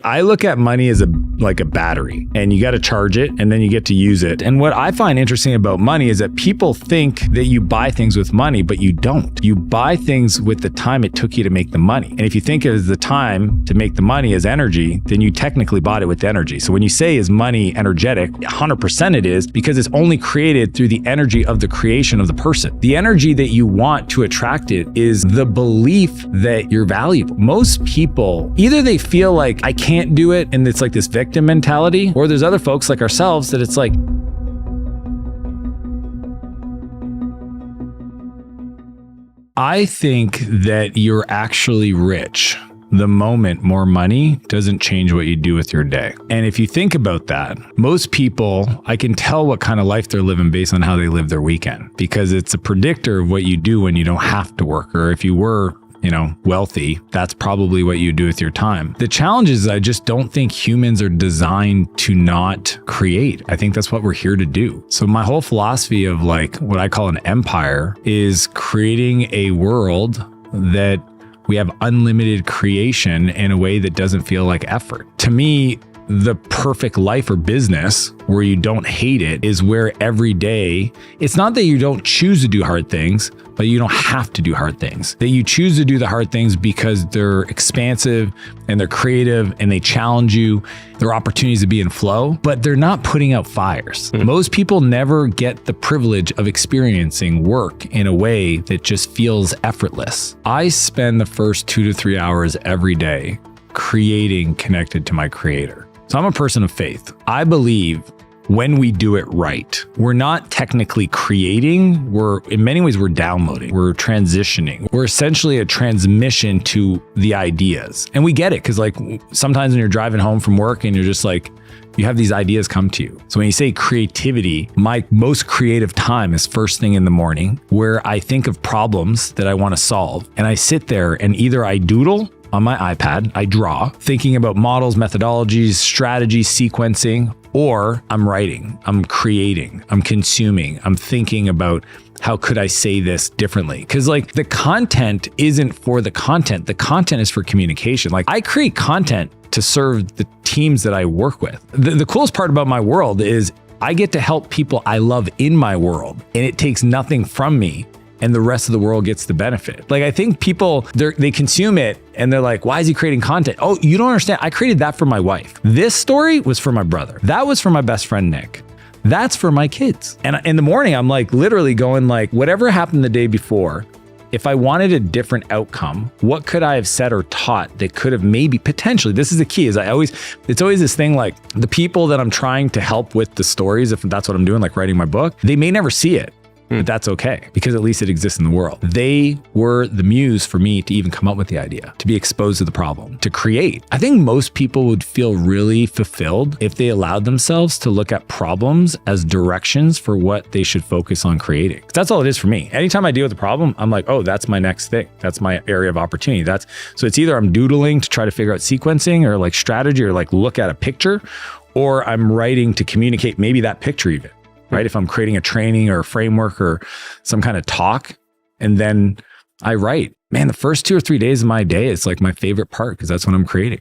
I look at money as like a battery, and you got to charge it and then you get to use it. And what I find interesting about money is that people think that you buy things with money, but you don't. You buy things with the time it took you to make the money. And if you think of the time to make the money as energy, then you technically bought it with energy. So when you say is money energetic, 100% it is, because it's only created through the energy of the creation of the person. The energy that you want to attract it is the belief that you're valuable. Most people, either they feel like I can't do it and it's like this victim mentality, or there's other folks like ourselves that it's like, I think that you're actually rich the moment more money doesn't change what you do with your day. And if you think about that, most people, I can tell what kind of life they're living based on how they live their weekend, because it's a predictor of what you do when you don't have to work, or if you were wealthy, that's probably what you do with your time. The challenge is I just don't think humans are designed to not create. I think that's what we're here to do. So my whole philosophy of like what I call an empire is creating a world that we have unlimited creation in a way that doesn't feel like effort. To me, the perfect life or business where you don't hate it is where every day, it's not that you don't choose to do hard things, but you don't have to do hard things. That you choose to do the hard things because they're expansive and they're creative and they challenge you. There are opportunities to be in flow, but they're not putting out fires. Most people never get the privilege of experiencing work in a way that just feels effortless. I spend the first 2 to 3 hours every day creating connected to my creator. So I'm a person of faith. I believe when we do it right, we're not technically creating, in many ways, we're downloading, we're transitioning. We're essentially a transmission to the ideas. And we get it, because like sometimes when you're driving home from work and you're just like, you have these ideas come to you. So when you say creativity, my most creative time is first thing in the morning, where I think of problems that I want to solve. And I sit there and either I doodle on my iPad, I draw, thinking about models, methodologies, strategies, sequencing, or I'm writing, I'm creating, I'm consuming, I'm thinking about how could I say this differently? Because like the content isn't for the content is for communication. Like I create content to serve the teams that I work with. The coolest part about my world is I get to help people I love in my world, and it takes nothing from me, and the rest of the world gets the benefit. Like I think people, they consume it and they're like, why is he creating content? Oh, you don't understand. I created that for my wife. This story was for my brother. That was for my best friend, Nick. That's for my kids. And in the morning, I'm like literally going like, whatever happened the day before, if I wanted a different outcome, what could I have said or taught that could have maybe potentially, this is the key, is it's always this thing like the people that I'm trying to help with the stories, if that's what I'm doing, like writing my book, they may never see it. But that's okay, because at least it exists in the world. They were the muse for me to even come up with the idea, to be exposed to the problem, to create. I think most people would feel really fulfilled if they allowed themselves to look at problems as directions for what they should focus on creating. That's all it is for me. Anytime I deal with a problem, I'm like, oh, that's my next thing. That's my area of opportunity. So it's either I'm doodling to try to figure out sequencing or like strategy or like look at a picture, or I'm writing to communicate maybe that picture even. Right? If I'm creating a training or a framework or some kind of talk, and then I write, man, the first 2 or 3 days of my day, it's like my favorite part, because that's when I'm creating.